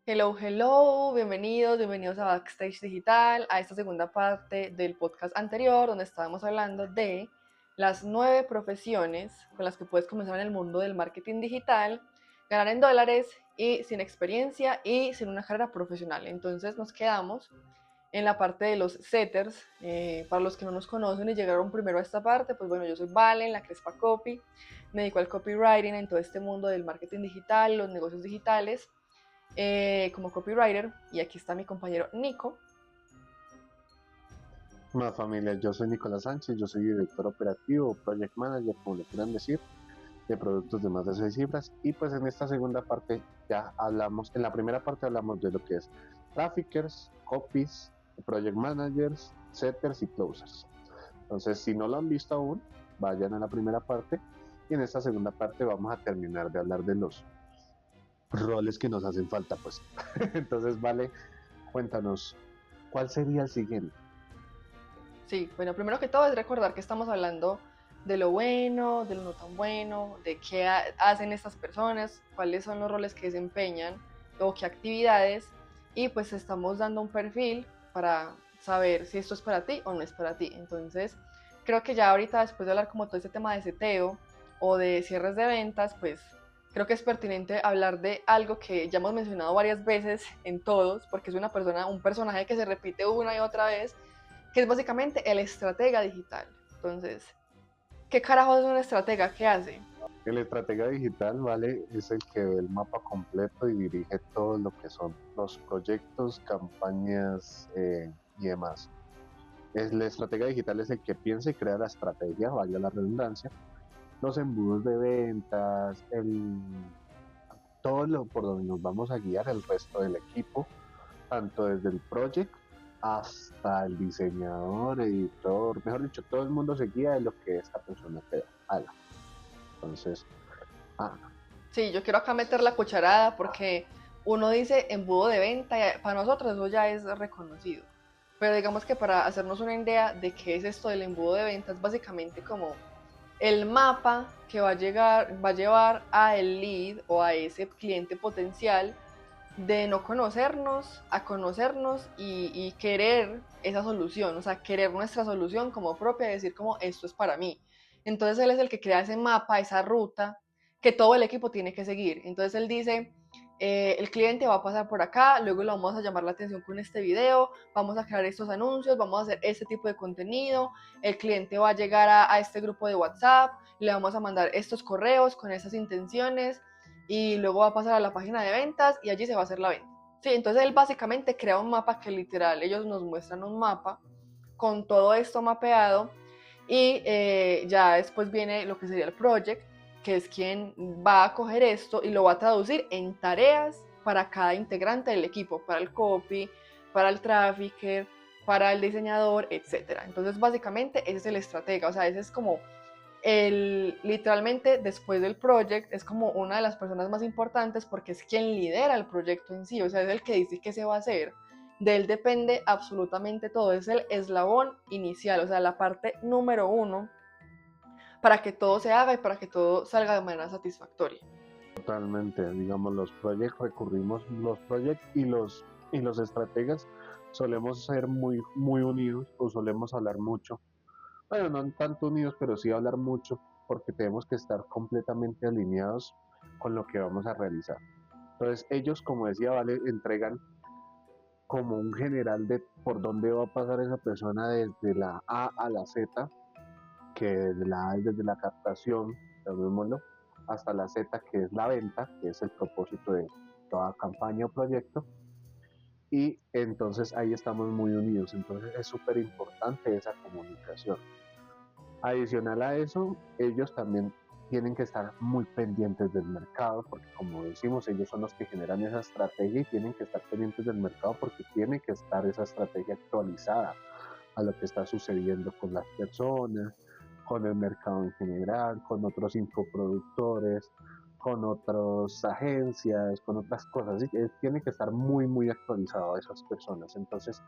Hello, hello, bienvenidos a Backstage Digital, a esta segunda parte del podcast anterior, donde estábamos hablando de las 9 profesiones con las que puedes comenzar en el mundo del marketing digital, ganar en dólares y sin experiencia y sin una carrera profesional. Entonces nos quedamos en la parte de los setters. Para los que no nos conocen y llegaron primero a esta parte, pues bueno, yo soy Valen, la Crespa Copy, me dedico al copywriting en todo este mundo del marketing digital, los negocios digitales como copywriter. Y aquí está mi compañero Nico. Más familia, yo soy Nicolás Sánchez, yo soy director operativo, project manager, como le quieran decir, de productos de más de 6 cifras. Y pues en esta segunda parte ya hablamos, en la primera parte hablamos de lo que es traffickers, copies, project managers, setters y closers. Entonces, si no lo han visto aún, vayan a la primera parte y en esta segunda parte vamos a terminar de hablar de los roles que nos hacen falta, pues. Entonces, vale, cuéntanos, ¿cuál sería el siguiente? Sí, bueno, primero que todo es recordar que estamos hablando de lo bueno, de lo no tan bueno, de qué hacen estas personas, cuáles son los roles que desempeñan o qué actividades, y pues estamos dando un perfil para saber si esto es para ti o no es para ti. Entonces, creo que ya ahorita, después de hablar como todo este tema de seteo o de cierres de ventas, pues creo que es pertinente hablar de algo que ya hemos mencionado varias veces en todos, porque es una persona, un personaje que se repite una y otra vez, que es básicamente el estratega digital. Entonces, ¿qué carajos es un estratega? ¿Qué hace? El estratega digital, ¿vale? Es el que ve el mapa completo y dirige todo lo que son los proyectos, campañas y demás. El estratega digital es el que piensa y crea la estrategia, vaya la redundancia, los embudos de ventas, todo lo por donde nos vamos a guiar el resto del equipo, tanto desde el project hasta el diseñador, editor, mejor dicho, todo el mundo se guía de lo que esta persona haga. Entonces, ah, Sí, yo quiero acá meter la cucharada porque uno dice embudo de venta y para nosotros eso ya es reconocido. Pero digamos que para hacernos una idea de qué es esto del embudo de ventas, básicamente como el mapa que va a llevar a el lead o a ese cliente potencial de no conocernos a conocernos y querer esa solución, o sea, querer nuestra solución como propia, decir como esto es para mí. Entonces él es el que crea ese mapa, esa ruta que todo el equipo tiene que seguir. Entonces él dice, el cliente va a pasar por acá, luego le vamos a llamar la atención con este video, vamos a crear estos anuncios, vamos a hacer este tipo de contenido, el cliente va a llegar a este grupo de WhatsApp, le vamos a mandar estos correos con esas intenciones, y luego va a pasar a la página de ventas y allí se va a hacer la venta. Sí, entonces él básicamente crea un mapa que literal, ellos nos muestran un mapa con todo esto mapeado y ya después viene lo que sería el project, que es quien va a coger esto y lo va a traducir en tareas para cada integrante del equipo, para el copy, para el trafficker, para el diseñador, etcétera. Entonces básicamente ese es el estratega, o sea, ese es como literalmente después del project es como una de las personas más importantes porque es quien lidera el proyecto en sí, o sea, es el que dice qué se va a hacer. De él depende absolutamente todo, es el eslabón inicial, o sea, la parte número uno para que todo se haga y para que todo salga de manera satisfactoria. totalmente, digamos, los proyectos, recurrimos los proyectos y los estrategas solemos ser muy unidos o solemos hablar mucho. Bueno, no tanto unidos, pero sí hablar mucho porque tenemos que estar completamente alineados con lo que vamos a realizar. Entonces, ellos, como decía Vale, entregan como un general de por dónde va a pasar esa persona desde la A a la Z, que desde la A es desde la captación, llamémoslo, hasta la Z, que es la venta, que es el propósito de toda campaña o proyecto, y entonces ahí estamos muy unidos, entonces es súper importante esa comunicación. Adicional a eso, ellos también tienen que estar muy pendientes del mercado, porque como decimos, ellos son los que generan esa estrategia y tienen que estar pendientes del mercado porque tiene que estar esa estrategia actualizada a lo que está sucediendo con las personas, con el mercado en general, con otros infoproductores, con otras agencias, con otras cosas. ¿Sí? Tiene que estar muy actualizado a esas personas. Entonces,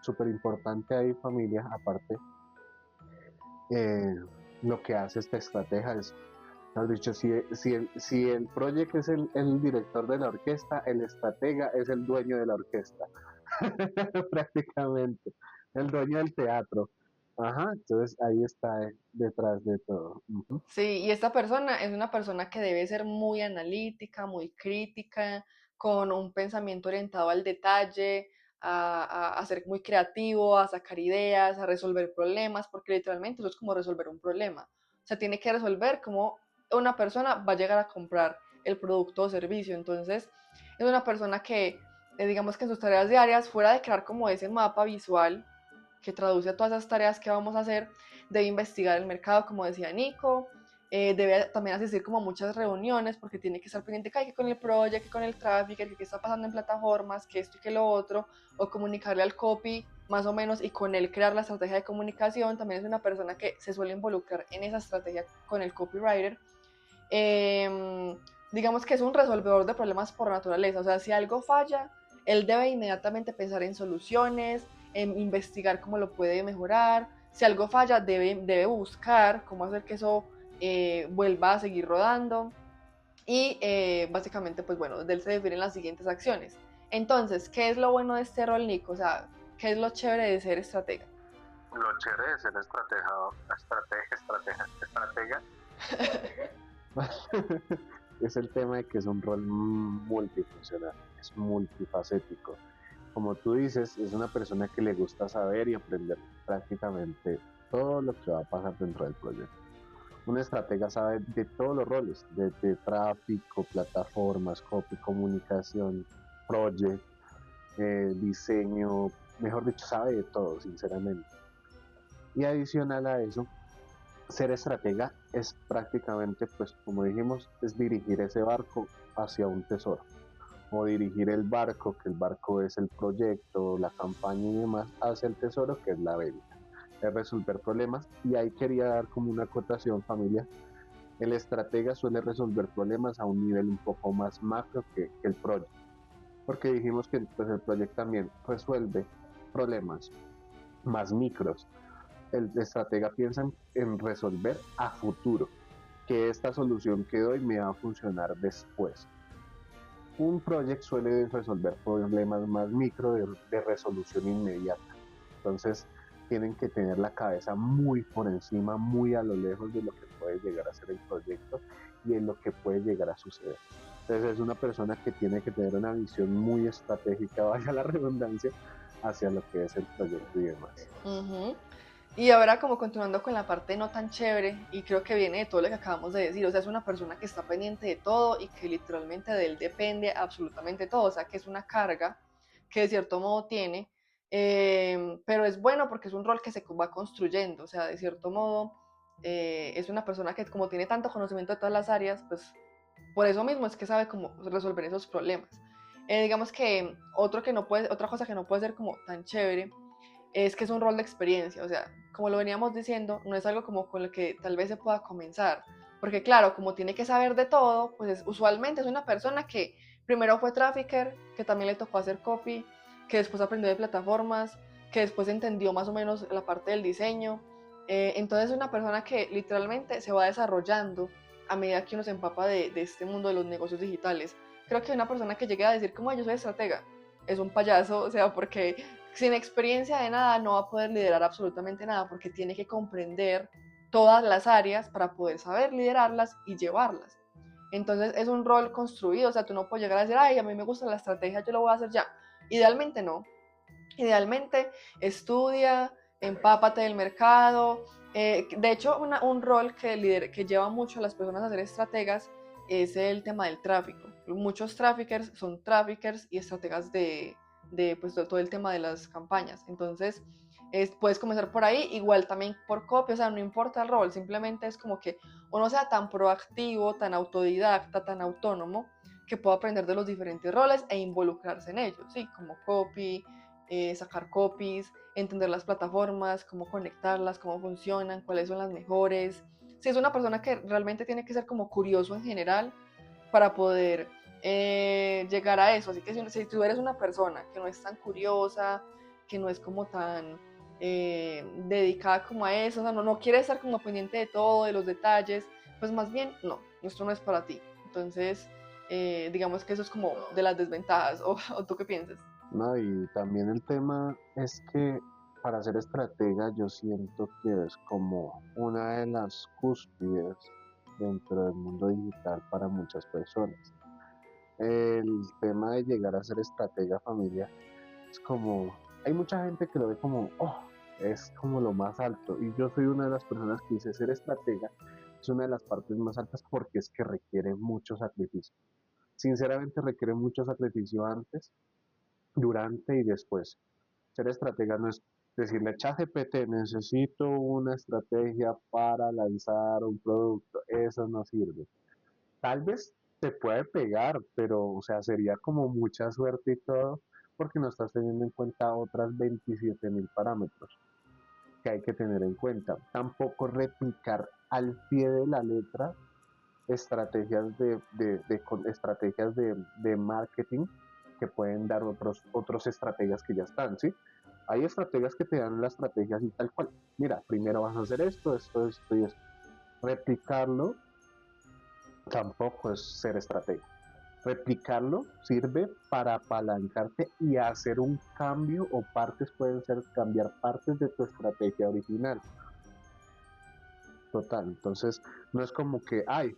súper importante ahí familia, aparte, eh, lo que hace esta estrategia es Has dicho, si el proyecto es el director de la orquesta, el estratega es el dueño de la orquesta, prácticamente, el dueño del teatro. Ajá, entonces ahí está detrás de todo. Ujú. Sí, y esta persona es una persona que debe ser muy analítica, muy crítica, con un pensamiento orientado al detalle, a ser muy creativo, a sacar ideas, a resolver problemas, porque literalmente eso es como resolver un problema. O sea, tiene que resolver cómo una persona va a llegar a comprar el producto o servicio. Entonces, es una persona que, digamos que en sus tareas diarias, fuera de crear como ese mapa visual que traduce a todas esas tareas que vamos a hacer, debe investigar el mercado, como decía Nico, debe también asistir como a muchas reuniones porque tiene que estar pendiente que con el project, que con el trafficker, que qué está pasando en plataformas, que esto y que lo otro, o comunicarle al copy más o menos y con él crear la estrategia de comunicación. También es una persona que se suele involucrar en esa estrategia con el copywriter. Eh, digamos que es un resolvedor de problemas por naturaleza, o sea, si algo falla, él debe inmediatamente pensar en soluciones, en investigar cómo lo puede mejorar. Si algo falla, debe buscar cómo hacer que eso vuelva a seguir rodando. Y básicamente, pues bueno, de él se definen las siguientes acciones. Entonces, ¿qué es lo bueno de este rol, Nico? O sea, ¿qué es lo chévere de ser estratega? Lo chévere de ser estratega, es el tema de que es un rol multifuncional, es multifacético. Como tú dices, es una persona que le gusta saber y aprender prácticamente todo lo que va a pasar dentro del proyecto. Un estratega sabe de todos los roles, de tráfico, plataformas, copy, comunicación, project, diseño, mejor dicho, sabe de todo, sinceramente. Y adicional a eso, ser estratega es prácticamente, pues como dijimos, es dirigir ese barco hacia un tesoro o dirigir el barco, que el barco es el proyecto, la campaña y demás, hacia el tesoro, que es la venta. Es resolver problemas y ahí quería dar como una acotación, familia. El estratega suele resolver problemas a un nivel un poco más macro que el proyecto, porque dijimos que pues, el proyecto también resuelve problemas más micros. El estratega piensa en resolver a futuro, que esta solución que doy me va a funcionar después. Un project suele resolver problemas más micro de resolución inmediata. Entonces, tienen que tener la cabeza muy por encima, muy a lo lejos de lo que puede llegar a ser el proyecto y en lo que puede llegar a suceder. Entonces, es una persona que tiene que tener una visión muy estratégica, vaya la redundancia, hacia lo que es el proyecto y demás. Uh-huh. Y ahora como continuando con la parte no tan chévere, y creo que viene de todo lo que acabamos de decir, o sea, es una persona que está pendiente de todo y que literalmente de él depende absolutamente todo, o sea, que es una carga que de cierto modo tiene, pero es bueno porque es un rol que se va construyendo, o sea, de cierto modo es una persona que como tiene tanto conocimiento de todas las áreas, pues por eso mismo es que sabe cómo resolver esos problemas. Digamos que otra cosa que no puede ser como tan chévere es que es un rol de experiencia, o sea, como lo veníamos diciendo, no es algo como con lo que tal vez se pueda comenzar, porque claro, como tiene que saber de todo, pues usualmente es una persona que primero fue trafficker, que también le tocó hacer copy, que después aprendió de plataformas, que después entendió más o menos la parte del diseño, entonces es una persona que literalmente se va desarrollando a medida que uno se empapa de este mundo de los negocios digitales. Creo que una persona que llegue a decir como yo soy estratega es un payaso, o sea, porque sin experiencia de nada no va a poder liderar absolutamente nada porque tiene que comprender todas las áreas para poder saber liderarlas y llevarlas. Entonces es un rol construido, o sea, tú no puedes llegar a decir, ay, a mí me gusta la estrategia, yo lo voy a hacer ya. Idealmente no. Idealmente estudia, empápate del mercado. De hecho, un rol que lleva mucho a las personas a ser estrategas es el tema del tráfico. Muchos traffickers son traffickers y estrategas pues, de todo el tema de las campañas. Entonces, puedes comenzar por ahí, igual también por copia, o sea, no importa el rol, simplemente es como que uno sea tan proactivo, tan autodidacta, tan autónomo, que pueda aprender de los diferentes roles e involucrarse en ellos, ¿sí? Como copy, sacar copies, entender las plataformas, cómo conectarlas, cómo funcionan, cuáles son las mejores. Si es una persona que realmente tiene que ser como curioso en general para poder llegar a eso. Así que si tú eres una persona que no es tan curiosa, que no es como tan dedicada como a eso, o sea, no quiere estar como pendiente de todo, de los detalles, pues más bien, no, esto no es para ti. Entonces, digamos que eso es como de las desventajas, o tú qué piensas. ¿No? Y también el tema es que para ser estratega yo siento que es como una de las cúspides dentro del mundo digital para muchas personas. El tema de llegar a ser estratega familiar es como, hay mucha gente que lo ve como, oh, es como lo más alto. Y yo soy una de las personas que dice ser estratega es una de las partes más altas porque es que requiere mucho sacrificio. Sinceramente requiere mucho sacrificio antes, durante y después. Ser estratega no es decirle, ChatGPT, necesito una estrategia para lanzar un producto. Eso no sirve. Tal vez te puede pegar, pero, o sea, sería como mucha suerte y todo, porque no estás teniendo en cuenta otras 27.000 parámetros que hay que tener en cuenta. Tampoco replicar al pie de la letra estrategias estrategias de marketing que pueden dar otros estrategias que ya están, ¿sí? Hay estrategias que te dan la estrategia así tal cual. Mira, primero vas a hacer esto y esto. Replicarlo tampoco es ser estratega. Replicarlo sirve para apalancarte y hacer un cambio o partes pueden ser cambiar partes de tu estrategia original. Total, entonces no es como que, ay,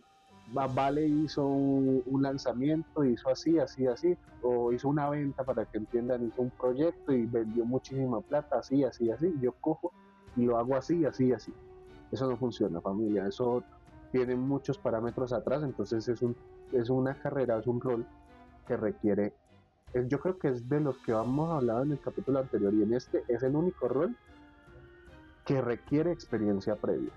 Vale hizo un lanzamiento, hizo así, así, así, o hizo una venta para que entiendan, hizo un proyecto y vendió muchísima plata, así, así, así, yo cojo y lo hago así, así, así. Eso no funciona, familia, eso tiene muchos parámetros atrás, entonces es una carrera, es un rol que requiere, yo creo que es de los que vamos a hablar en el capítulo anterior y en este es el único rol que requiere experiencia previa,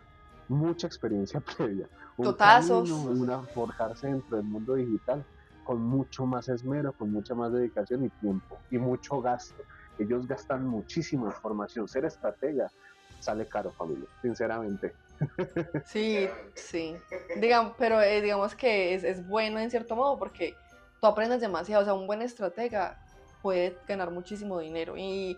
mucha experiencia previa, un camino, Totazos. una forjarse dentro del mundo digital con mucho más esmero, con mucha más dedicación y tiempo y mucho gasto. Ellos gastan muchísima información. Ser estratega sale caro, familia, sinceramente. Sí, sí. Pero digamos que es bueno en cierto modo porque tú aprendes demasiado. O sea, un buen estratega puede ganar muchísimo dinero y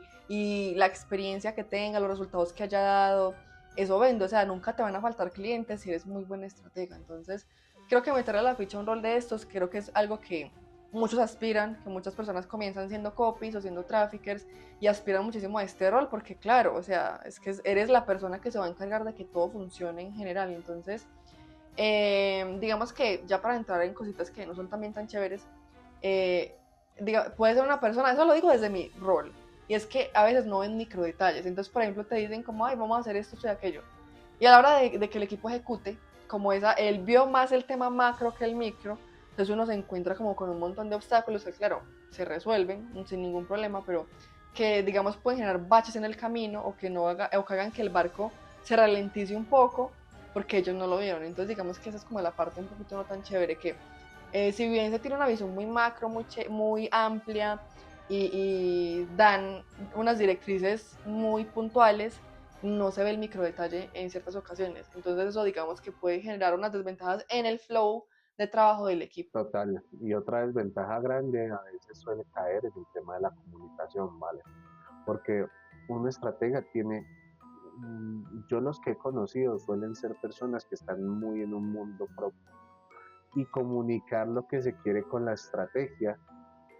la experiencia que tenga, los resultados que haya dado, eso vende. O sea, nunca te van a faltar clientes si eres muy buen estratega. Entonces, creo que meterle a la ficha un rol de estos, creo que es algo que muchos aspiran, que muchas personas comienzan siendo copies o siendo traffickers y aspiran muchísimo a este rol porque claro, o sea, es que eres la persona que se va a encargar de que todo funcione en general. Entonces, digamos que ya para entrar en cositas que no son también tan chéveres, eh, puede ser una persona, eso lo digo desde mi rol, y es que a veces no ven micro detalles. Entonces, por ejemplo, te dicen como, ay, vamos a hacer esto y aquello. Y a la hora de que el equipo ejecute, como él vio más el tema macro que el micro, entonces uno se encuentra como con un montón de obstáculos que, claro, se resuelven sin ningún problema, pero que, digamos, pueden generar baches en el camino o que, no haga, o que hagan que el barco se ralentice un poco porque ellos no lo vieron. Entonces, digamos que esa es como la parte un poquito no tan chévere, que si bien se tiene una visión muy macro, muy amplia y dan unas directrices muy puntuales, no se ve el micro detalle en ciertas ocasiones. Entonces eso digamos que puede generar unas desventajas en el flow de trabajo del equipo. Total. Y otra desventaja grande a veces suele caer en el tema de la comunicación, ¿vale? Porque un estratega tiene, yo los que he conocido suelen ser personas que están muy en un mundo propio y comunicar lo que se quiere con la estrategia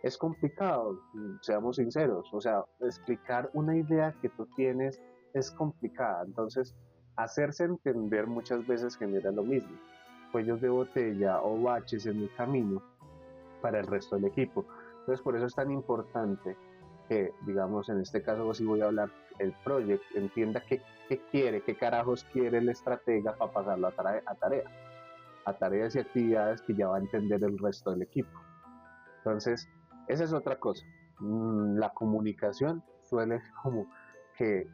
es complicado, seamos sinceros, o sea, explicar una idea que tú tienes es complicada, entonces hacerse entender muchas veces genera lo mismo, cuellos de botella o baches en el camino para el resto del equipo. Entonces por eso es tan importante que, digamos, en este caso si voy a hablar, el project entienda qué quiere, qué carajos quiere el estratega para pasarlo a tareas y actividades que ya va a entender el resto del equipo. Entonces, esa es otra cosa. La comunicación suele como que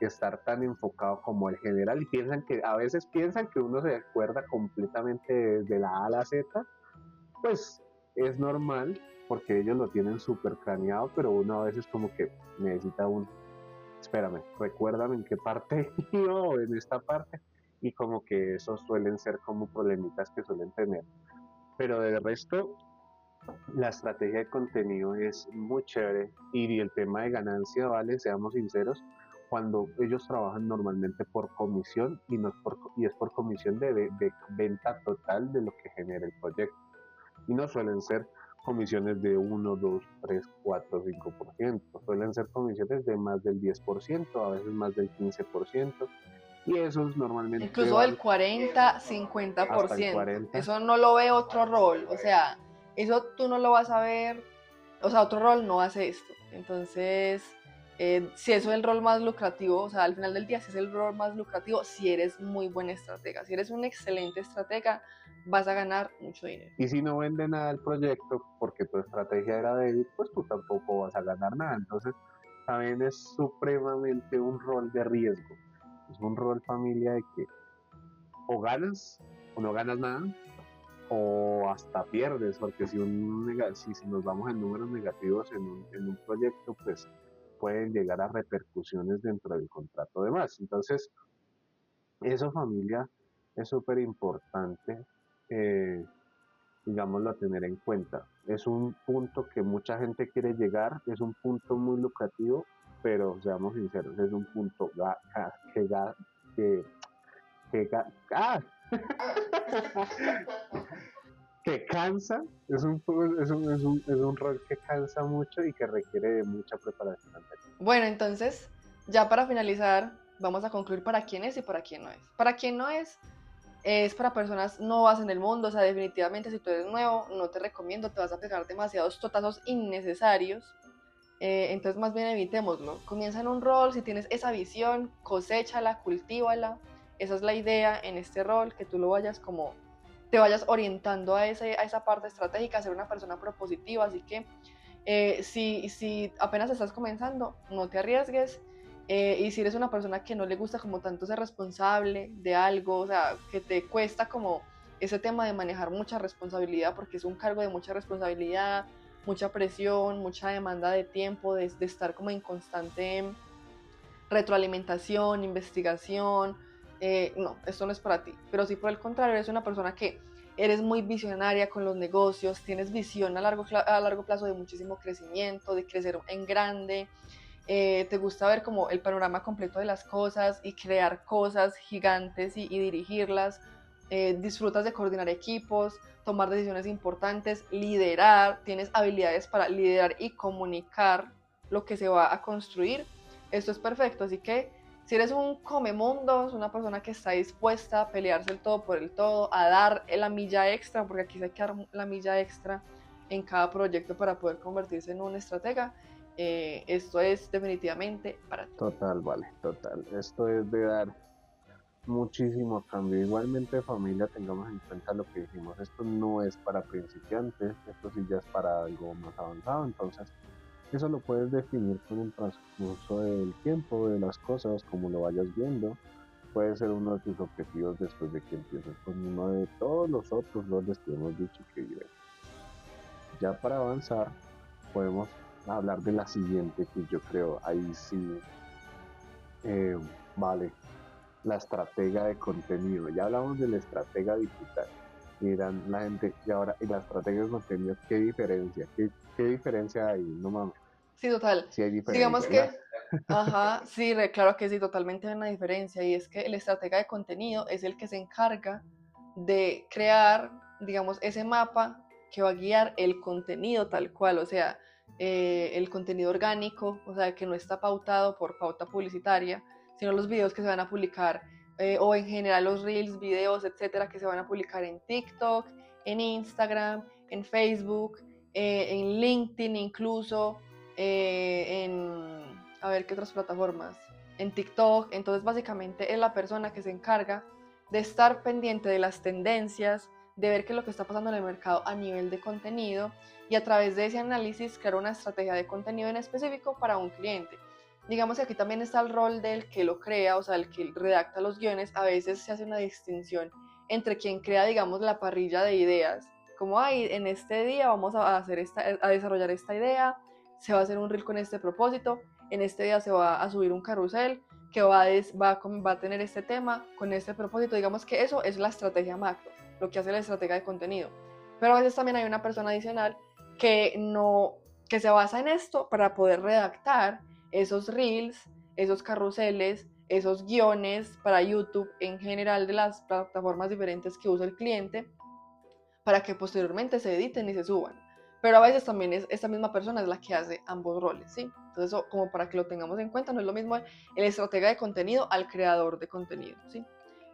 estar tan enfocado como el general y a veces piensan que uno se acuerda completamente desde la A a la Z, pues es normal porque ellos lo tienen súper craneado, pero uno a veces como que necesita espérame, recuérdame en qué parte yo, en esta parte, y como que esos suelen ser como problemitas que suelen tener. Pero de resto, la estrategia de contenido es muy chévere y el tema de ganancia, vale, seamos sinceros, cuando ellos trabajan normalmente por comisión y, no es y es por comisión de venta total de lo que genera el proyecto. Y no suelen ser comisiones de 1, 2, 3, 4, 5%, suelen ser comisiones de más del 10%, a veces más del 15%, y esos normalmente Incluso el van 40, 50 por hasta el ciento 40%. Eso no lo ve otro rol. O sea, eso tú no lo vas a ver. O sea, otro rol no hace esto. Entonces, si eso es el rol más lucrativo, o sea, al final del día, si es el rol más lucrativo, si eres muy buen estratega, si eres un excelente estratega, vas a ganar mucho dinero. Y si no vende nada el proyecto porque tu estrategia era débil, pues tú tampoco vas a ganar nada. Entonces, también es supremamente un rol de riesgo. Es un rol familia de que o ganas o no ganas nada, o hasta pierdes, porque si nos vamos en números negativos en un proyecto, pues pueden llegar a repercusiones dentro del contrato de más. Entonces, eso familia es súper importante, eh, digámoslo, a tener en cuenta. Es un punto que mucha gente quiere llegar, es un punto muy lucrativo, pero seamos sinceros, es un punto que, que, ah, que cansa, es un rol que cansa mucho y que requiere de mucha preparación anterior. Bueno, entonces, ya para finalizar, vamos a concluir para quién es y para quién no es. Para quién no es para personas nuevas en el mundo, o sea, definitivamente si tú eres nuevo, no te recomiendo, te vas a pegar demasiados totazos innecesarios. Entonces más bien evitémoslo. Comienza en un rol, si tienes esa visión, coséchala, cultívala. Esa es la idea en este rol, que tú lo vayas como, te vayas orientando a esa parte estratégica, a ser una persona propositiva. Así que si apenas estás comenzando, no te arriesgues. Y si eres una persona que no le gusta como tanto ser responsable de algo, o sea, que te cuesta como ese tema de manejar mucha responsabilidad, porque es un cargo de mucha responsabilidad, mucha presión, mucha demanda de tiempo, de estar como en constante retroalimentación, investigación. No, esto no es para ti. Pero si por el contrario eres una persona que eres muy visionaria con los negocios, tienes visión a largo plazo de muchísimo crecimiento, de crecer en grande, te gusta ver como el panorama completo de las cosas y crear cosas gigantes y dirigirlas, disfrutas de coordinar equipos, tomar decisiones importantes, liderar, tienes habilidades para liderar y comunicar lo que se va a construir, esto es perfecto. Así que si eres un comemundos, una persona que está dispuesta a pelearse el todo por el todo, a dar la milla extra, porque aquí se hay que dar la milla extra en cada proyecto para poder convertirse en un estratega, esto es definitivamente para ti. Total, vale, total. Esto es de dar muchísimo cambio. Igualmente, familia, tengamos en cuenta lo que dijimos. Esto no es para principiantes, esto sí ya es para algo más avanzado. Entonces, eso lo puedes definir con el transcurso del tiempo, de las cosas, como lo vayas viendo. Puede ser uno de tus objetivos después de que empieces con uno de todos los otros roles que hemos dicho que viven. Ya para avanzar, podemos hablar de la siguiente, que yo creo, ahí sí, eh, vale, la estratega de contenido. Ya hablamos de la estratega digital. Y dirán la gente, y ahora, ¿y la estratega de contenido qué diferencia? ¿Qué diferencia hay? No mames, Sí, total. sí hay Digamos diferencia, ¿no? que, ajá, sí, claro que sí, totalmente hay una diferencia, y es que el estratega de contenido es el que se encarga de crear, digamos, ese mapa que va a guiar el contenido tal cual, o sea, el contenido orgánico, o sea, que no está pautado por pauta publicitaria, sino los videos que se van a publicar, o en general los reels, videos, etcétera, que se van a publicar en TikTok, en Instagram, en Facebook, en LinkedIn incluso, a ver qué otras plataformas, en TikTok. Entonces básicamente es la persona que se encarga de estar pendiente de las tendencias, de ver qué es lo que está pasando en el mercado a nivel de contenido, y a través de ese análisis crear una estrategia de contenido en específico para un cliente. Digamos que aquí también está el rol del que lo crea, o sea, el que redacta los guiones. A veces se hace una distinción entre quien crea, digamos, la parrilla de ideas, como, ay, en este día vamos a desarrollar esta idea, se va a hacer un reel con este propósito, en este día se va a subir un carrusel que va a tener este tema con este propósito. Digamos que eso es la estrategia macro, lo que hace la estrategia de contenido. Pero a veces también hay una persona adicional que no, que se basa en esto para poder redactar esos reels, esos carruseles, esos guiones para YouTube en general de las plataformas diferentes que usa el cliente, para que posteriormente se editen y se suban. Pero a veces también esta misma persona es la que hace ambos roles, ¿sí? Entonces, eso, como para que lo tengamos en cuenta, no es lo mismo el estratega de contenido al creador de contenido, ¿sí?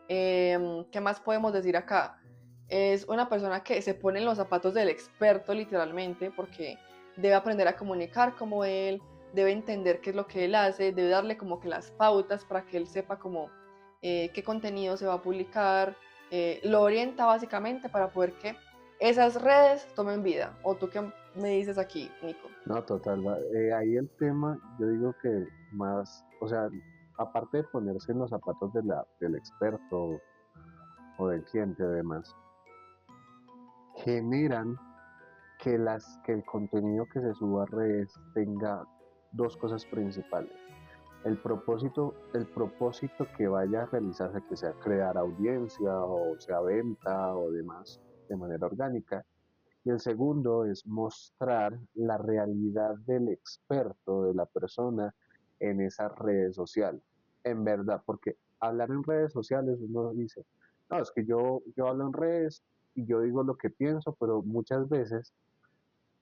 ¿Qué más podemos decir acá? Es una persona que se pone en los zapatos del experto literalmente, porque debe aprender a comunicar como él, debe entender qué es lo que él hace, debe darle como que las pautas para que él sepa como qué contenido se va a publicar, lo orienta básicamente para poder que esas redes tomen vida. ¿O tú qué me dices aquí, Nico? No, total, ahí el tema, yo digo que más, o sea, aparte de ponerse en los zapatos del experto o del cliente, además, generan que el contenido que se suba a redes tenga dos cosas principales. El propósito que vaya a realizarse, que sea crear audiencia o sea venta o demás de manera orgánica. Y el segundo es mostrar la realidad del experto, de la persona en esas redes sociales. En verdad, porque hablar en redes sociales uno dice, no, es que yo hablo en redes y yo digo lo que pienso, pero muchas veces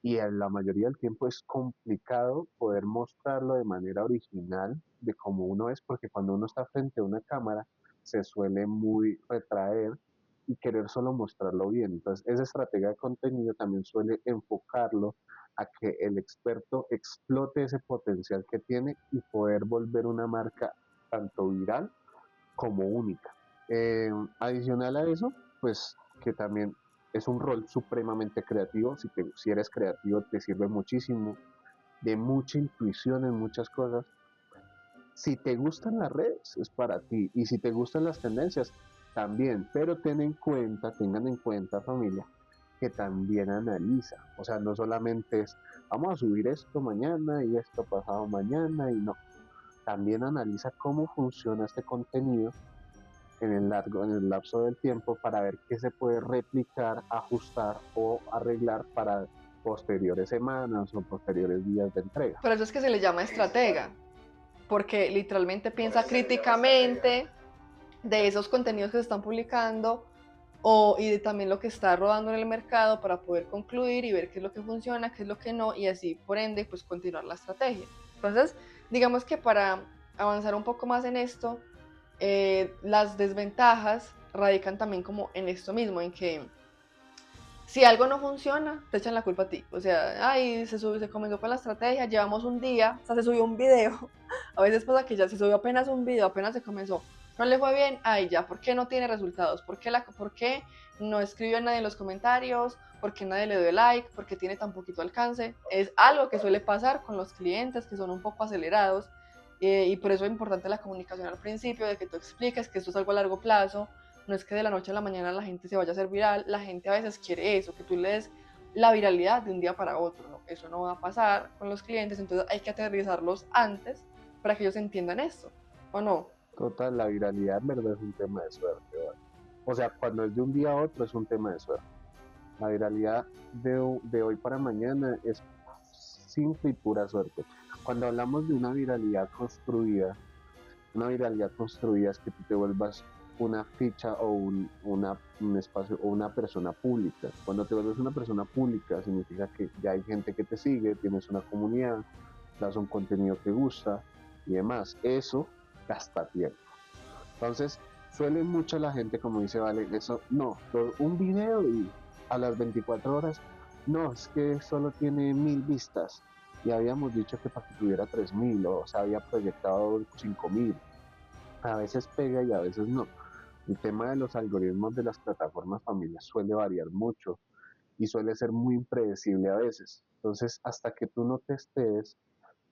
y en la mayoría del tiempo es complicado poder mostrarlo de manera original de cómo uno es, porque cuando uno está frente a una cámara se suele muy retraer y querer solo mostrarlo bien. Entonces, esa estrategia de contenido también suele enfocarlo a que el experto explote ese potencial que tiene y poder volver una marca tanto viral como única. Adicional a eso, pues que también es un rol supremamente creativo. Si eres creativo, te sirve muchísimo, de mucha intuición en muchas cosas. Si te gustan las redes, es para ti. Y si te gustan las tendencias, también. Pero tengan en cuenta, familia, que también analiza. O sea, no solamente es, vamos a subir esto mañana y esto pasado mañana y no. También analiza cómo funciona este contenido en el lapso del tiempo para ver qué se puede replicar, ajustar o arreglar para posteriores semanas o posteriores días de entrega. Por eso es que se le llama estratega, porque literalmente piensa críticamente de esos contenidos que se están publicando y de también lo que está rodando en el mercado para poder concluir y ver qué es lo que funciona, qué es lo que no, y así por ende pues continuar la estrategia. Entonces, digamos que para avanzar un poco más en esto, las desventajas radican también como en esto mismo, en que si algo no funciona, te echan la culpa a ti. O sea, ay, se comenzó con la estrategia, llevamos un día, o sea, se subió un video. A veces pasa que ya se subió apenas un video, apenas se comenzó. No le fue bien, ay, ya, ¿por qué no tiene resultados? ¿Por qué no escribió nadie en los comentarios? ¿Por qué nadie le dio like? ¿Por qué tiene tan poquito alcance? Es algo que suele pasar con los clientes que son un poco acelerados. Y por eso es importante la comunicación al principio, de que tú expliques que esto es algo a largo plazo. No es que de la noche a la mañana la gente se vaya a hacer viral, la gente a veces quiere eso, que tú le des la viralidad de un día para otro, ¿no? Eso no va a pasar con los clientes, entonces hay que aterrizarlos antes para que ellos entiendan esto, ¿o no? Total, la viralidad en verdad es un tema de suerte. ¿Vale? O sea, cuando es de un día a otro es un tema de suerte. La viralidad de hoy para mañana es simple y pura suerte. Cuando hablamos de una viralidad construida es que tú te vuelvas una ficha o un espacio o una persona pública. Cuando te vuelves una persona pública significa que ya hay gente que te sigue, tienes una comunidad, das un contenido que gusta y demás. Eso gasta tiempo. Entonces, suele mucho la gente, como dice Vale, eso, no, un video y a las 24 horas, no, es que solo tiene 1000 vistas. Y habíamos dicho que para que tuviera 3000 o se había proyectado 5000. A veces pega y a veces no. El tema de los algoritmos de las plataformas familiares suele variar mucho y suele ser muy impredecible a veces. Entonces, hasta que tú no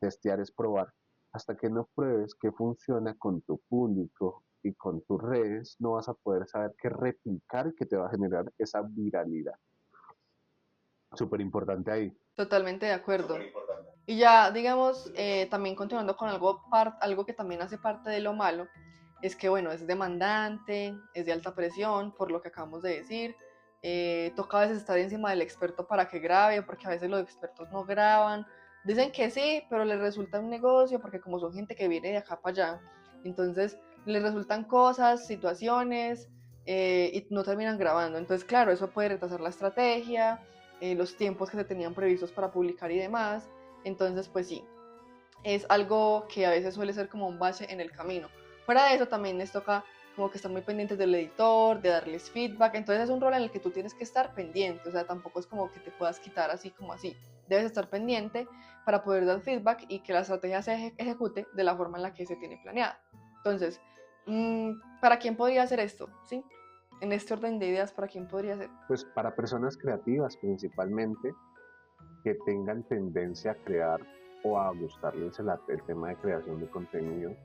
testear es probar. Hasta que no pruebes que funciona con tu público y con tus redes, no vas a poder saber qué replicar y que te va a generar esa viralidad. Súper importante ahí. Totalmente de acuerdo. Y ya, digamos, también continuando con algo que también hace parte de lo malo, es que, bueno, es demandante, es de alta presión, por lo que acabamos de decir. Toca a veces estar encima del experto para que grabe, porque a veces los expertos no graban, Dicen que sí, pero les resulta un negocio porque como son gente que viene de acá para allá, entonces les resultan cosas, situaciones y no terminan grabando. Entonces, claro, eso puede retrasar la estrategia, los tiempos que se tenían previstos para publicar y demás. Entonces, pues sí, es algo que a veces suele ser como un bache en el camino. Fuera de eso también les toca como que estar muy pendientes del editor, de darles feedback, entonces es un rol en el que tú tienes que estar pendiente, o sea, tampoco es como que te puedas quitar así como así, debes estar pendiente para poder dar feedback y que la estrategia se ejecute de la forma en la que se tiene planeada. Entonces, ¿para quién podría hacer esto? ¿Sí? En este orden de ideas, ¿para quién podría ser? Pues para personas creativas principalmente, que tengan tendencia a crear o a gustarles el tema de creación de contenido,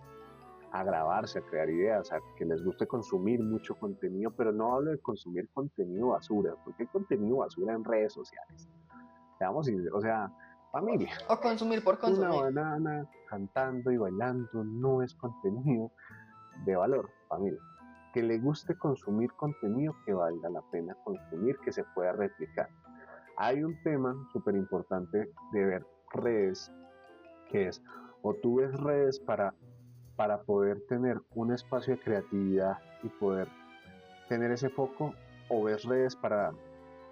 a grabarse, a crear ideas, a que les guste consumir mucho contenido, pero no hablo de consumir contenido basura, porque hay contenido basura en redes sociales. Veamos, o sea, familia, O consumir por una consumir. banana cantando y bailando no es contenido de valor, familia. Que le guste consumir contenido que valga la pena consumir, que se pueda replicar. Hay un tema súper importante de ver redes, que es, o tú ves redes para poder tener un espacio de creatividad y poder tener ese foco, o ves redes para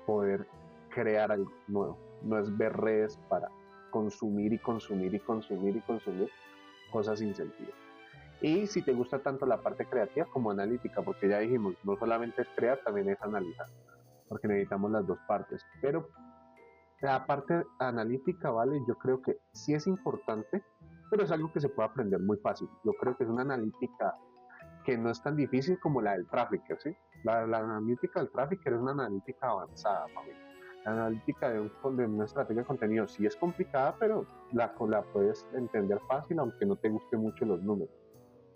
poder crear algo nuevo. No es ver redes para consumir y consumir y consumir y consumir cosas sin sentido. Y si te gusta tanto la parte creativa como analítica, porque ya dijimos, no solamente es crear, también es analizar, porque necesitamos las dos partes. Pero la parte analítica, vale, yo creo que sí es importante, pero es algo que se puede aprender muy fácil. Yo creo que es una analítica que no es tan difícil como la del tráfico, ¿sí? La analítica del tráfico es una analítica avanzada, familia. La analítica de una estrategia de contenido sí es complicada, pero la puedes entender fácil, aunque no te gusten mucho los números.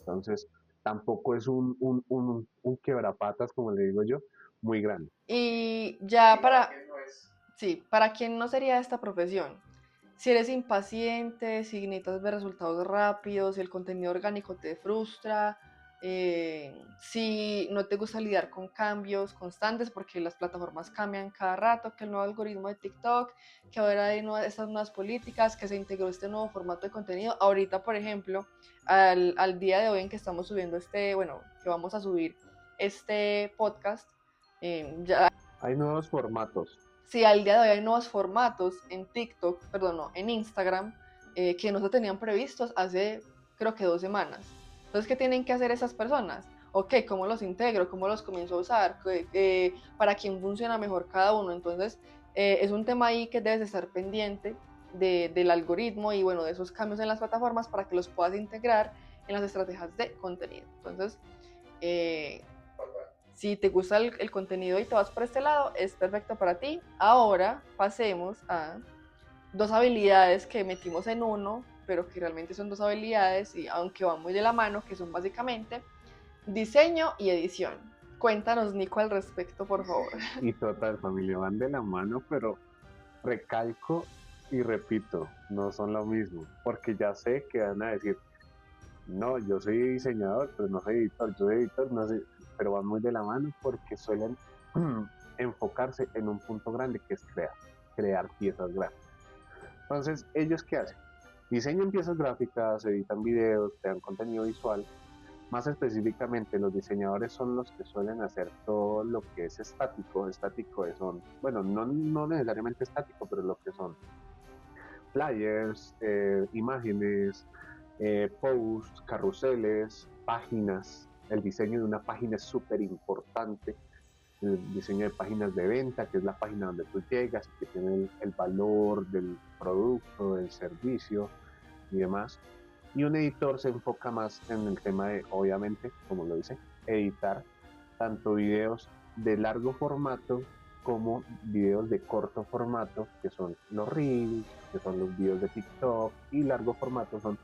Entonces, tampoco es un quebrapatas, como le digo yo, muy grande. Y ya para, sí, ¿para quién no sería esta profesión? Si eres impaciente, si necesitas ver resultados rápidos, si el contenido orgánico te frustra, si no te gusta lidiar con cambios constantes porque las plataformas cambian cada rato, que el nuevo algoritmo de TikTok, que ahora hay estas nuevas políticas, que se integró este nuevo formato de contenido. Ahorita, por ejemplo, al día de hoy en que estamos subiendo bueno, que vamos a subir este podcast, ya Hay nuevos formatos. sí, al día de hoy hay nuevos formatos en TikTok, perdón, no, en Instagram, que no se tenían previstos hace creo que 2 semanas. Entonces, ¿qué tienen que hacer esas personas? Ok, ¿cómo los integro? ¿Cómo los comienzo a usar? ¿Para quién funciona mejor cada uno? Entonces, es un tema ahí que debes estar pendiente del algoritmo y bueno, de esos cambios en las plataformas para que los puedas integrar en las estrategias de contenido. Entonces, si te gusta el contenido y te vas por este lado, es perfecto para ti. Ahora pasemos a dos habilidades que metimos en uno, pero que realmente son dos habilidades y aunque van muy de la mano, que son básicamente diseño y edición. Cuéntanos, Nico, al respecto, por favor. Y total, familia, van de la mano, pero recalco y repito, no son lo mismo, porque ya sé que van a decir, no, yo soy diseñador, pero no soy editor, yo soy editor, no sé, pero van muy de la mano porque suelen enfocarse en un punto grande que es crear piezas gráficas. Entonces, ¿ellos qué hacen? Diseñan piezas gráficas, editan videos, crean contenido visual. Más específicamente, los diseñadores son los que suelen hacer todo lo que es estático. Estático son, bueno, no necesariamente estático, pero lo que son flyers, imágenes, posts, carruseles, páginas. El diseño de una página es súper importante. El diseño de páginas de venta, que es la página donde tú llegas, que tiene el valor del producto, del servicio y demás. Y un editor se enfoca más en el tema de, obviamente, como lo dice, editar tanto videos de largo formato como videos de corto formato, que son los reels, que son los videos de TikTok, y largo formato son,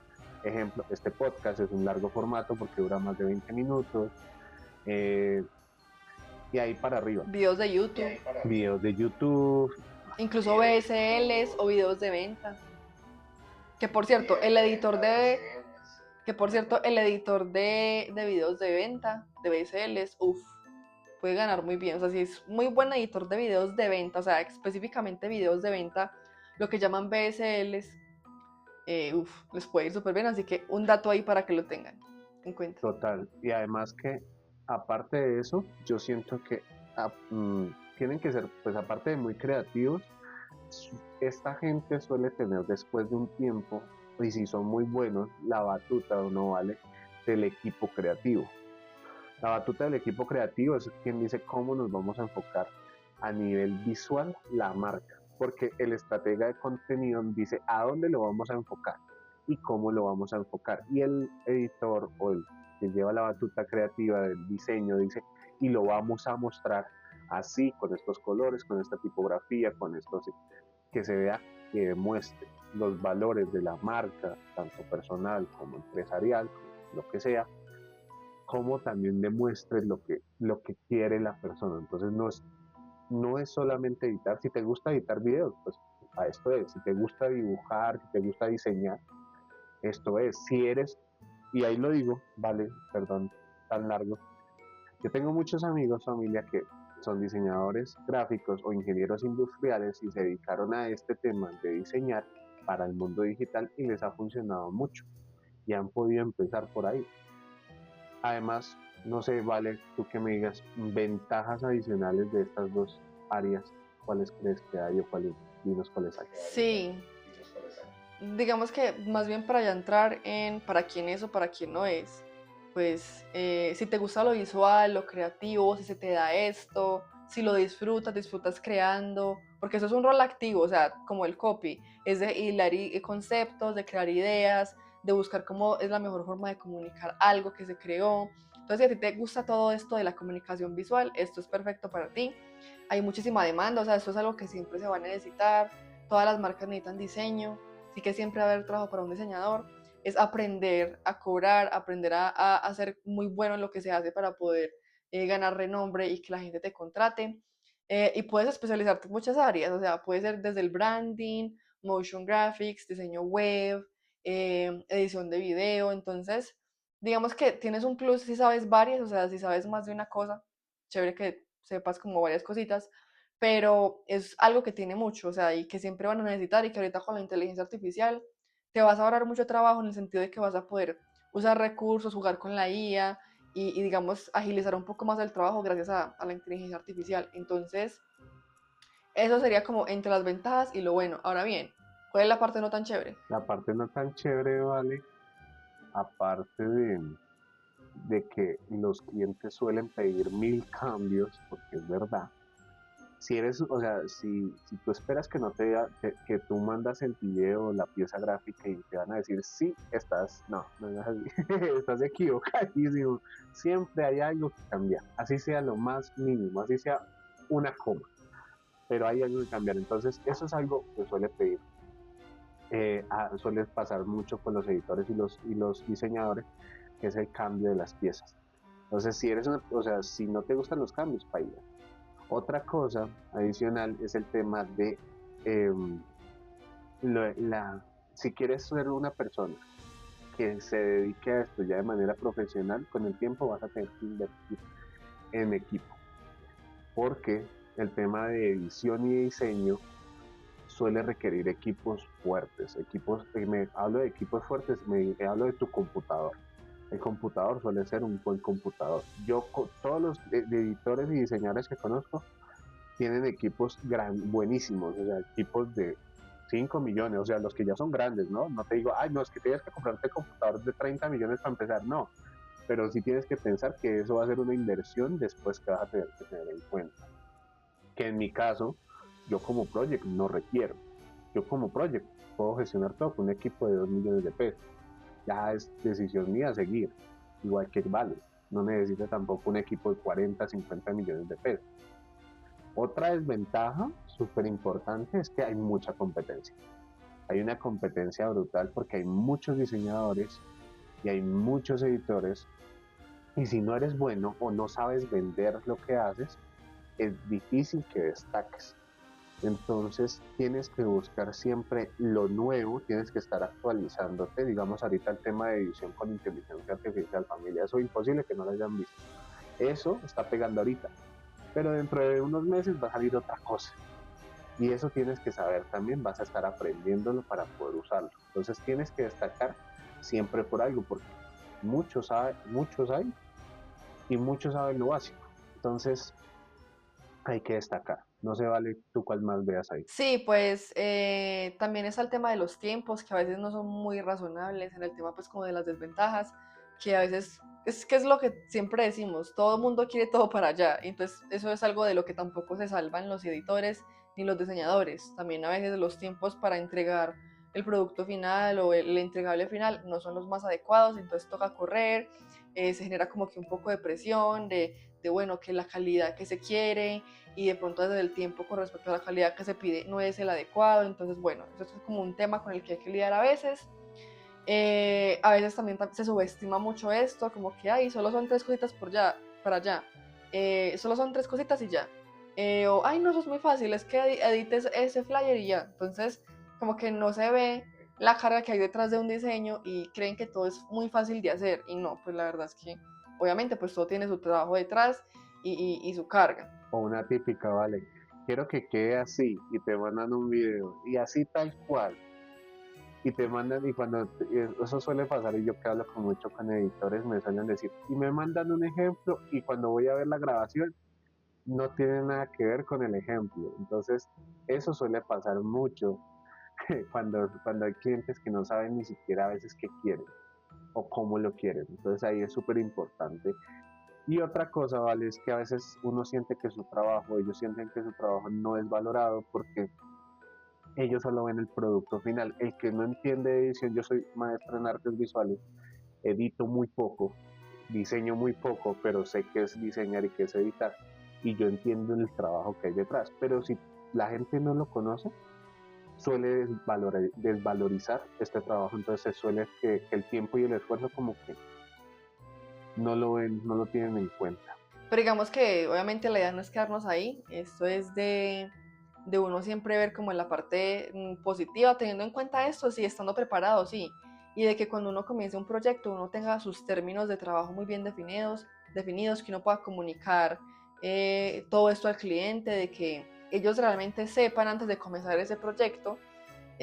ejemplo, este podcast es un largo formato porque dura más de 20 minutos, eh, y ahí para arriba. Videos de YouTube, Videos de YouTube. incluso BSLs o videos de venta. Que por cierto, el editor de videos de venta, de BSLs, puede ganar muy bien. O sea, si es muy buen editor de videos de venta, o sea, específicamente videos de venta, lo que llaman BSLs, les puede ir súper bien. Así que un dato ahí para que lo tengan en cuenta. Total. Y además que, aparte de eso, yo siento que ah, mm, tienen que ser, pues aparte de muy creativos, esta gente suele tener después de un tiempo, y si son muy buenos, la batuta o no vale, del equipo creativo. La batuta del equipo creativo es quien dice cómo nos vamos a enfocar a nivel visual la marca, porque el estratega de contenido dice a dónde lo vamos a enfocar y cómo lo vamos a enfocar. Y el editor o el que lleva la batuta creativa del diseño dice y lo vamos a mostrar así, con estos colores, con esta tipografía, con esto, que se vea, que demuestre los valores de la marca, tanto personal como empresarial, como lo que sea, como también demuestre lo que quiere la persona. Entonces no es solamente editar, si te gusta editar videos, pues a esto es, si te gusta dibujar, si te gusta diseñar, esto es, si eres, y ahí lo digo, vale, perdón, tan largo, yo tengo muchos amigos, familia, que son diseñadores gráficos o ingenieros industriales y se dedicaron a este tema de diseñar para el mundo digital y les ha funcionado mucho y han podido empezar por ahí. Además, no sé, vale, tú que me digas ventajas adicionales de estas dos áreas, ¿cuáles crees que hay o cuáles, dinos cuáles hay? Sí, digamos que más bien para ya entrar en para quién es o para quién no es, pues si te gusta lo visual, lo creativo, si se te da esto, si lo disfrutas, disfrutas creando, porque eso es un rol activo, o sea, como el copy, es de hilar conceptos, de crear ideas, de buscar cómo es la mejor forma de comunicar algo que se creó. Entonces, si a ti te gusta todo esto de la comunicación visual, esto es perfecto para ti. Hay muchísima demanda, o sea, esto es algo que siempre se va a necesitar, todas las marcas necesitan diseño, sí que siempre va a haber trabajo para un diseñador, es aprender a cobrar, aprender a ser muy bueno en lo que se hace para poder ganar renombre y que la gente te contrate. Y puedes especializarte en muchas áreas, o sea, puede ser desde el branding, motion graphics, diseño web, edición de video. Entonces, digamos que tienes un plus si sabes varias, o sea, si sabes más de una cosa, chévere que sepas como varias cositas, pero es algo que tiene mucho, o sea, y que siempre van a necesitar y que ahorita con la inteligencia artificial te vas a ahorrar mucho trabajo en el sentido de que vas a poder usar recursos, jugar con la IA y digamos, agilizar un poco más el trabajo gracias a la inteligencia artificial. Entonces, eso sería como entre las ventajas y lo bueno. Ahora bien, ¿cuál es la parte no tan chévere? La parte no tan chévere, vale, aparte de que los clientes suelen pedir mil cambios, porque es verdad, si eres, o sea, si tú esperas que no que tú mandas el video, la pieza gráfica y te van a decir, sí, no es así, estás equivocadísimo. Siempre hay algo que cambiar, así sea lo más mínimo, así sea una coma, pero hay algo que cambiar. Entonces, eso es algo que suele pedir, suele pasar mucho con los editores y los diseñadores, que es el cambio de las piezas. Entonces, si eres o sea, si no te gustan los cambios, paila. Otra cosa adicional es el tema de eh, si quieres ser una persona que se dedique a esto ya de manera profesional, con el tiempo vas a tener que invertir en equipo, porque el tema de edición y diseño suele requerir equipos fuertes, hablo de equipos fuertes, me hablo de tu computador. El computador suele ser un buen computador. Todos los editores y diseñadores que conozco tienen equipos buenísimos, o sea, equipos de 5 millones, o sea, los que ya son grandes, ¿no? No te digo, ay, no, es que tienes que comprarte computadores de 30 millones para empezar, no, pero sí tienes que pensar que eso va a ser una inversión después que vas a tener que tener en cuenta. Que en mi caso, yo como project no requiero, yo como project puedo gestionar todo con un equipo de 2 millones de pesos, ya es decisión mía seguir, igual que vale, no necesita tampoco un equipo de 40, 50 millones de pesos. Otra desventaja súper importante es que hay mucha competencia. Hay una competencia brutal porque hay muchos diseñadores y hay muchos editores y si no eres bueno o no sabes vender lo que haces, es difícil que destaques. Entonces tienes que buscar siempre lo nuevo, tienes que estar actualizándote. Digamos ahorita el tema de edición con inteligencia artificial, familia, eso es imposible que no lo hayan visto. Eso está pegando ahorita, pero dentro de unos meses va a salir otra cosa. Y eso tienes que saber también, vas a estar aprendiéndolo para poder usarlo. Entonces tienes que destacar siempre por algo, porque muchos hay y muchos saben lo básico. Entonces hay que destacar. No se vale tú cuál más veas ahí. Sí, pues también está el tema de los tiempos, que a veces no son muy razonables, en el tema pues como de las desventajas, que a veces es que es lo que siempre decimos, todo el mundo quiere todo para allá, entonces eso es algo de lo que tampoco se salvan los editores ni los diseñadores, también a veces los tiempos para entregar el producto final o el entregable final no son los más adecuados, entonces toca correr, se genera como que un poco de presión, de bueno, que la calidad que se quiere, y de pronto desde el tiempo con respecto a la calidad que se pide no es el adecuado, entonces bueno, eso es como un tema con el que hay que lidiar a veces. A veces también se subestima mucho esto, como que, ay, solo son tres cositas por ya, para allá, solo son tres cositas y ya. O, ay, no, eso es muy fácil, es que edites ese flyer y ya. Entonces, como que no se ve la carga que hay detrás de un diseño y creen que todo es muy fácil de hacer. Y no, pues la verdad es que, obviamente, pues todo tiene su trabajo detrás y su carga. O una típica, vale, quiero que quede así y te mandan un video y así tal cual. Y te mandan, y eso suele pasar, y yo que hablo con mucho con editores, me suelen decir, y me mandan un ejemplo, y cuando voy a ver la grabación, no tiene nada que ver con el ejemplo. Entonces, eso suele pasar mucho cuando hay clientes que no saben ni siquiera a veces qué quieren o cómo lo quieren. Entonces, ahí es súper importante. Y otra cosa, ¿vale? Es que a veces uno siente que su trabajo, ellos sienten que su trabajo no es valorado porque ellos solo ven el producto final. El que no entiende de edición, yo soy maestro en artes visuales, edito muy poco, diseño muy poco, pero sé qué es diseñar y qué es editar. Y yo entiendo el trabajo que hay detrás. Pero si la gente no lo conoce, suele desvalorizar este trabajo. Entonces suele que el tiempo y el esfuerzo como que no lo ven, no lo tienen en cuenta. Pero digamos que obviamente la idea no es quedarnos ahí, esto es de uno siempre ver como en la parte positiva, teniendo en cuenta esto, sí, estando preparado, sí, y de que cuando uno comience un proyecto uno tenga sus términos de trabajo muy bien definidos, que uno pueda comunicar todo esto al cliente, de que ellos realmente sepan antes de comenzar ese proyecto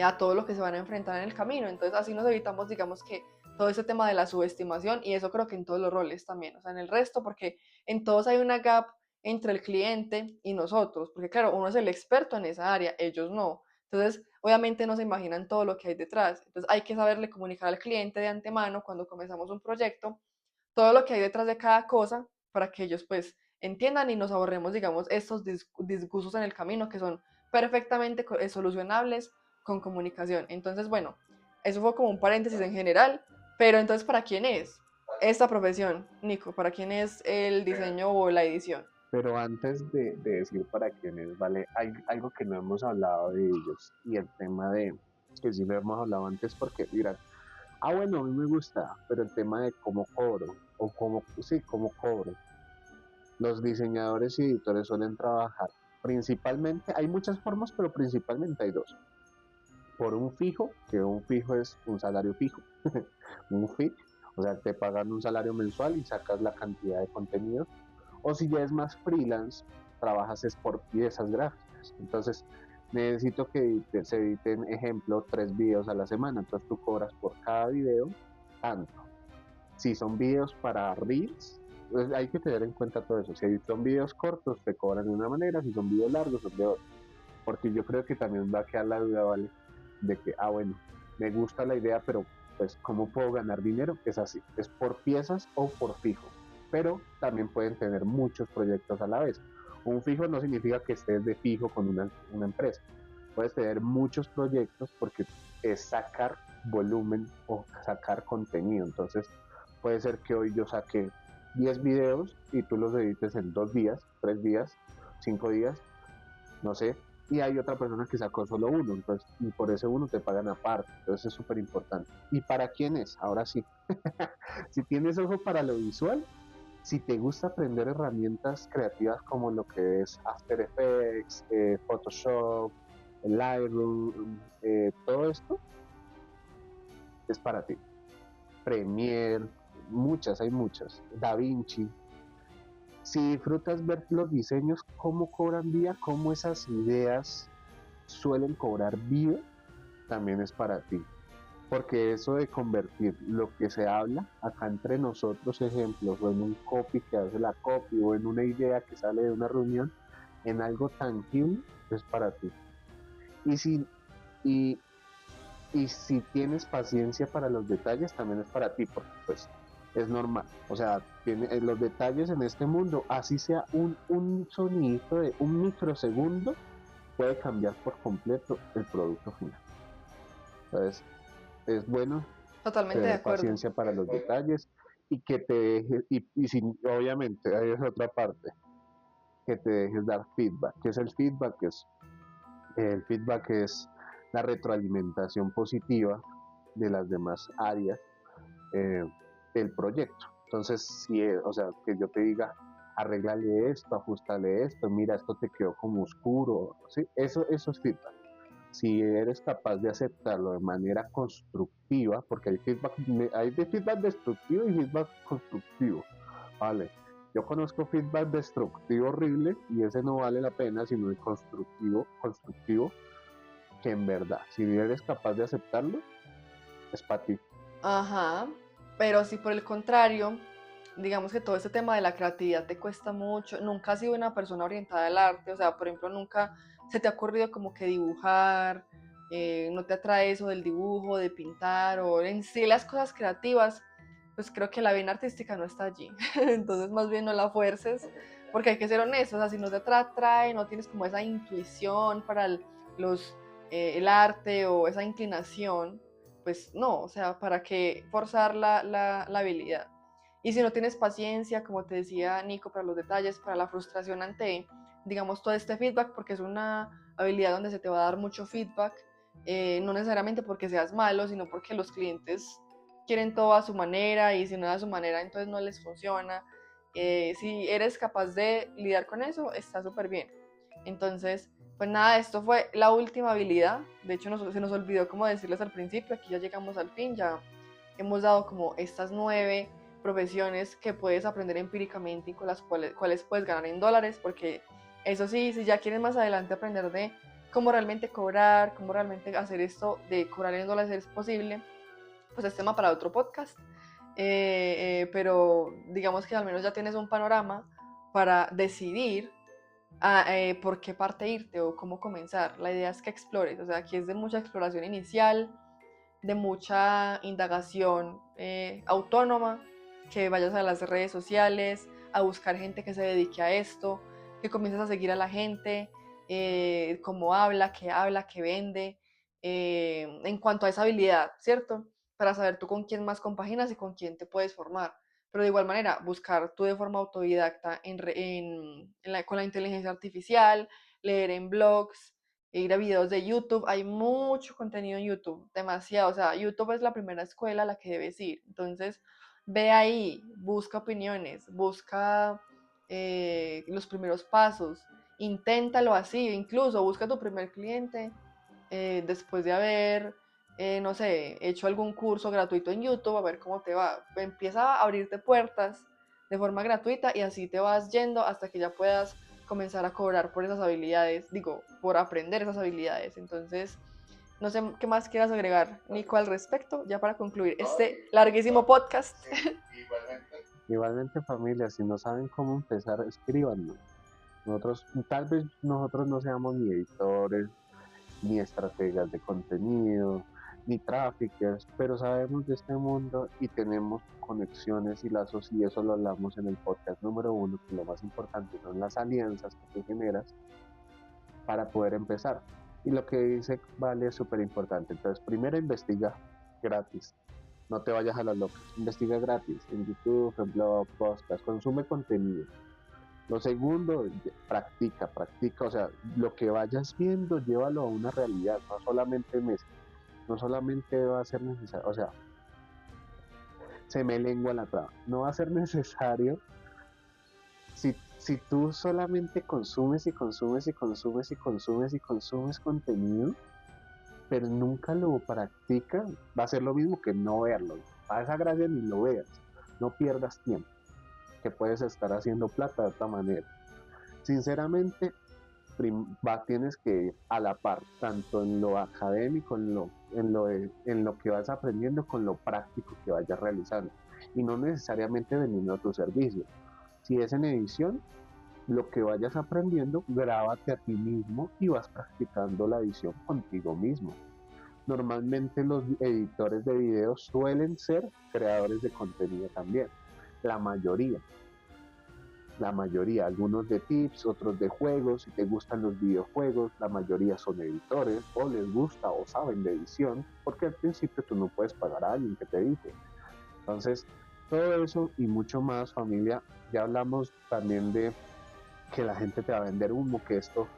a todo lo que se van a enfrentar en el camino. Entonces así nos evitamos, digamos que todo ese tema de la subestimación y eso creo que en todos los roles también, o sea, en el resto, porque en todos hay una gap entre el cliente y nosotros, porque claro, uno es el experto en esa área, ellos no. Entonces, obviamente no se imaginan todo lo que hay detrás. Entonces, hay que saberle comunicar al cliente de antemano cuando comenzamos un proyecto todo lo que hay detrás de cada cosa para que ellos pues entiendan y nos ahorremos, digamos, estos disgustos en el camino que son perfectamente solucionables con comunicación. Entonces, bueno, eso fue como un paréntesis en general, pero entonces, ¿para quién es esta profesión, Nico? ¿Para quién es el diseño o la edición? Pero antes de decir para quiénes, ¿vale? Hay algo que no hemos hablado de ellos y el tema de, que sí lo hemos hablado antes porque dirán, ah, bueno, a mí me gusta, pero el tema de cómo cobro, o cómo, sí, cómo cobro. Los diseñadores y editores suelen trabajar principalmente, hay muchas formas, pero principalmente hay dos. Por un fijo, que un fijo es un salario fijo, un fee, o sea, te pagan un salario mensual y sacas la cantidad de contenido. O si ya es más freelance, trabajas es por piezas gráficas. Entonces, necesito que se editen, ejemplo, 3 videos a la semana. Entonces tú cobras por cada video tanto. Si son videos para Reels, pues hay que tener en cuenta todo eso. Si son videos cortos, te cobran de una manera, si son videos largos, son de otra. Porque yo creo que también va a quedar la duda, ¿vale? De que, ah, bueno, me gusta la idea, pero pues, ¿cómo puedo ganar dinero? Es así, es por piezas o por fijo. Pero también pueden tener muchos proyectos a la vez. Un fijo no significa que estés de fijo con una empresa. Puedes tener muchos proyectos porque es sacar volumen o sacar contenido. Entonces, puede ser que hoy yo saque 10 videos y tú los edites en 2 días, 3 días, 5 días, no sé, y hay otra persona que sacó solo uno, entonces, y por ese uno te pagan aparte, entonces es súper importante. ¿Y para quién es? Ahora sí, si tienes ojo para lo visual, si te gusta aprender herramientas creativas como lo que es After Effects, Photoshop, Lightroom, todo esto es para ti. Premiere, hay muchas, DaVinci. Si disfrutas ver los diseños, cómo cobran día, cómo esas ideas suelen cobrar vida, también es para ti. Porque eso de convertir lo que se habla acá entre nosotros, ejemplos, o en un copy que hace la copy, o en una idea que sale de una reunión, en algo tangible, es para ti. Y si, y, y si tienes paciencia para los detalles, también es para ti, porque pues es normal. O sea, los detalles en este mundo, así sea un sonidito de un microsegundo, puede cambiar por completo el producto final. Entonces, es bueno Totalmente de tener acuerdo. paciencia para los detalles y que te dejes, y si, obviamente, ahí es otra parte, que te dejes dar feedback. ¿Qué es el feedback? El feedback es la retroalimentación positiva de las demás áreas eh, del proyecto. Entonces, si o sea, que yo te diga, arréglale esto, ajustale esto, mira, esto te quedó como oscuro, ¿sí? Eso es feedback. Si eres capaz de aceptarlo de manera constructiva, porque hay de feedback destructivo y feedback constructivo, ¿vale? Yo conozco feedback destructivo horrible y ese no vale la pena, sino el constructivo, que en verdad, si eres capaz de aceptarlo, es para ti. Ajá, pero si por el contrario, digamos que todo este tema de la creatividad te cuesta mucho, nunca has sido una persona orientada al arte, o sea, por ejemplo, nunca se te ha ocurrido como que dibujar, no te atrae eso del dibujo, de pintar o en sí las cosas creativas, pues creo que la vena artística no está allí, entonces más bien no la fuerces, porque hay que ser honestos, o sea, si no te atrae, no tienes como esa intuición para los, el arte o esa inclinación, pues no, o sea, ¿para qué forzar la habilidad? Y si no tienes paciencia, como te decía Nico, para los detalles, para la frustración ante, digamos, todo este feedback, porque es una habilidad donde se te va a dar mucho feedback, no necesariamente porque seas malo, sino porque los clientes quieren todo a su manera y si no es a su manera, entonces no les funciona. Si eres capaz de lidiar con eso, está súper bien. Entonces, pues nada, esto fue la última habilidad. De hecho, se nos olvidó como decirles al principio, aquí ya llegamos al fin, ya hemos dado como estas 9 profesiones que puedes aprender empíricamente y con las cuales puedes ganar en dólares, porque eso sí, si ya quieres más adelante aprender de cómo realmente cobrar, cómo realmente hacer esto de cobrar en dólares es posible, pues es tema para otro podcast. Pero digamos que al menos ya tienes un panorama para decidir por qué parte irte o cómo comenzar. La idea es que explores, o sea, aquí es de mucha exploración inicial, de mucha indagación autónoma, que vayas a las redes sociales, a buscar gente que se dedique a esto, que comiences a seguir a la gente, cómo habla, qué vende, en cuanto a esa habilidad, ¿cierto? Para saber tú con quién más compaginas y con quién te puedes formar. Pero de igual manera, buscar tú de forma autodidacta con la inteligencia artificial, leer en blogs, ir a videos de YouTube. Hay mucho contenido en YouTube, demasiado. O sea, YouTube es la primera escuela a la que debes ir. Entonces, ve ahí, busca opiniones, busca los primeros pasos, inténtalo así, incluso busca tu primer cliente después de haber, no sé, hecho algún curso gratuito en YouTube, a ver cómo te va. Empieza a abrirte puertas de forma gratuita y así te vas yendo hasta que ya puedas comenzar a cobrar por esas habilidades, digo, por aprender esas habilidades. Entonces, no sé qué más quieras agregar, Nico, al respecto, ya para concluir este larguísimo podcast. Igualmente, familia, si no saben cómo empezar, escríbanos. Tal vez nosotros no seamos ni editores, ni estrategas de contenido, ni traffickers, pero sabemos de este mundo y tenemos conexiones y lazos, y eso lo hablamos en el podcast número 1, que lo más importante son las alianzas que tú generas para poder empezar. Y lo que dice Vale es súper importante. Entonces, primero investiga gratis. No te vayas a las locas. Investiga gratis en YouTube, en blog, podcast, consume contenido. Lo segundo, practica, o sea, lo que vayas viendo, llévalo a una realidad, no solamente no solamente va a ser necesario, o sea, se me lengua la traba, no va a ser necesario si tú solamente consumes y consumes y consumes y consumes y consumes contenido, pero nunca lo practicas, va a ser lo mismo que no verlo. A esa gracia ni lo veas, no pierdas tiempo, que puedes estar haciendo plata de otra manera. Sinceramente, tienes que ir a la par, tanto en lo académico, en lo que vas aprendiendo, con lo práctico que vayas realizando. Y no necesariamente vendiendo a tu servicio. Si es en edición, lo que vayas aprendiendo, grábate a ti mismo y vas practicando la edición contigo mismo. Normalmente los editores de videos suelen ser creadores de contenido también, la mayoría. La mayoría, algunos de tips, otros de juegos, si te gustan los videojuegos, la mayoría son editores o les gusta o saben de edición, porque al principio tú no puedes pagar a alguien que te edite. Entonces, todo eso y mucho más, familia, ya hablamos también de que la gente te va a vender humo, que esto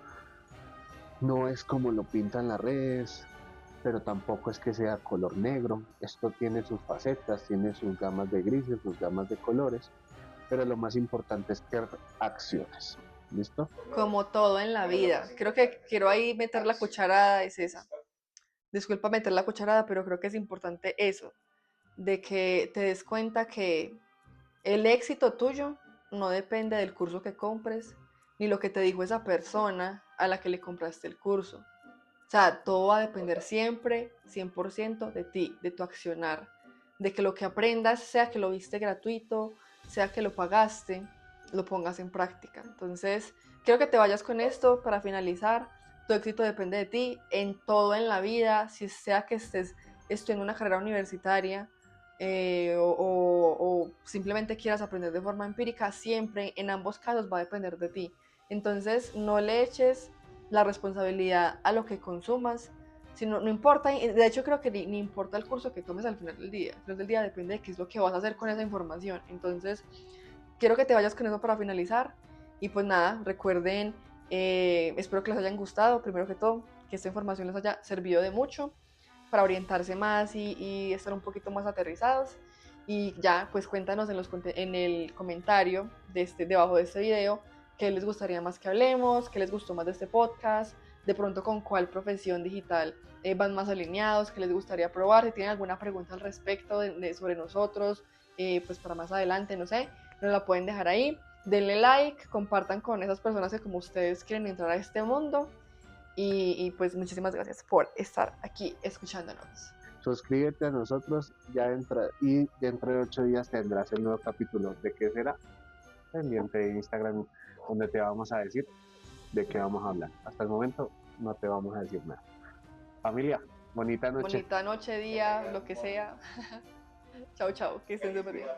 no es como lo pintan las redes, pero tampoco es que sea color negro. Esto tiene sus facetas, tiene sus gamas de grises, sus gamas de colores, pero lo más importante es que acciones. ¿Listo? Como todo en la vida. Creo que quiero ahí meter la cucharada, es esa. Disculpa meter la cucharada, pero creo que es importante eso, de que te des cuenta que el éxito tuyo no depende del curso que compres, ni lo que te dijo esa persona a la que le compraste el curso. O sea, todo va a depender siempre, 100% de ti, de tu accionar, de que lo que aprendas, sea que lo viste gratuito, sea que lo pagaste, lo pongas en práctica. Entonces, quiero que te vayas con esto para finalizar. Tu éxito depende de ti en todo en la vida, si sea que estés estudiando una carrera universitaria, o simplemente quieras aprender de forma empírica, siempre en ambos casos va a depender de ti. Entonces, no le eches la responsabilidad a lo que consumas, sino, no importa, de hecho creo que ni importa el curso que tomes al final del día. Al final del día depende de qué es lo que vas a hacer con esa información. Entonces, quiero que te vayas con eso para finalizar. Y pues nada, recuerden, espero que les hayan gustado, primero que todo, que esta información les haya servido de mucho para orientarse más y estar un poquito más aterrizados. Y ya, pues cuéntanos en el comentario debajo de este video qué les gustaría más que hablemos, qué les gustó más de este podcast, de pronto con cuál profesión digital van más alineados, qué les gustaría probar, si tienen alguna pregunta al respecto sobre nosotros, pues para más adelante, no sé, nos la pueden dejar ahí. Denle like, compartan con esas personas que como ustedes quieren entrar a este mundo. Y pues muchísimas gracias por estar aquí escuchándonos. Suscríbete a nosotros y dentro de 8 días tendrás el nuevo capítulo. ¿De qué será? Pendiente de Instagram, donde te vamos a decir de qué vamos a hablar. Hasta el momento no te vamos a decir nada. Familia, bonita noche. Bonita noche, día, lo que sea. Chao, chao, que estén súper bien.